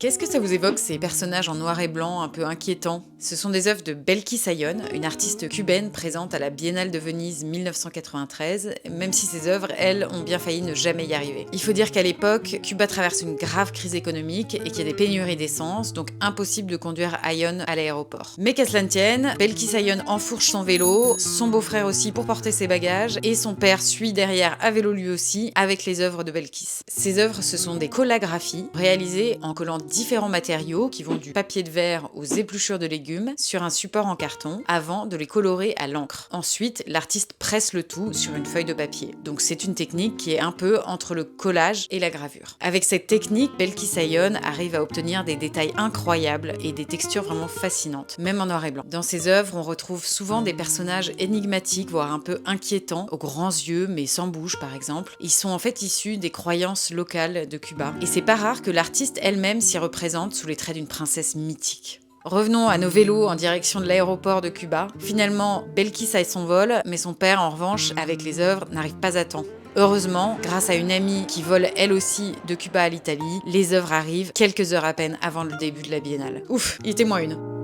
Qu'est-ce que ça vous évoque, ces personnages en noir et blanc un peu inquiétants? Ce sont des œuvres de Belkis Hayon, une artiste cubaine présente à la Biennale de Venise 1993, même si ces œuvres, elles, ont bien failli ne jamais y arriver. Il faut dire qu'à l'époque, Cuba traverse une grave crise économique et qu'il y a des pénuries d'essence, donc impossible de conduire Hayon à l'aéroport. Mais qu'à cela ne tienne, Belkis Hayon enfourche son vélo, son beau-frère aussi pour porter ses bagages, et son père suit derrière à vélo lui aussi, avec les œuvres de Belkis. Ces œuvres, ce sont des collaggraphies réalisées en collant différents matériaux qui vont du papier de verre aux épluchures de légumes sur un support en carton avant de les colorer à l'encre. Ensuite, l'artiste presse le tout sur une feuille de papier. Donc c'est une technique qui est un peu entre le collage et la gravure. Avec cette technique, Belkis Hayon arrive à obtenir des détails incroyables et des textures vraiment fascinantes, même en noir et blanc. Dans ses œuvres, on retrouve souvent des personnages énigmatiques, voire un peu inquiétants, aux grands yeux mais sans bouche par exemple. Ils sont en fait issus des croyances locales de Cuba. Et c'est pas rare que l'artiste elle-même s'y représente sous les traits d'une princesse mythique. Revenons à nos vélos en direction de l'aéroport de Cuba. Finalement, Belkis a son vol, mais son père, en revanche, avec les œuvres, n'arrive pas à temps. Heureusement, grâce à une amie qui vole elle aussi de Cuba à l'Italie, les œuvres arrivent quelques heures à peine avant le début de la biennale. Ouf, il était moins une.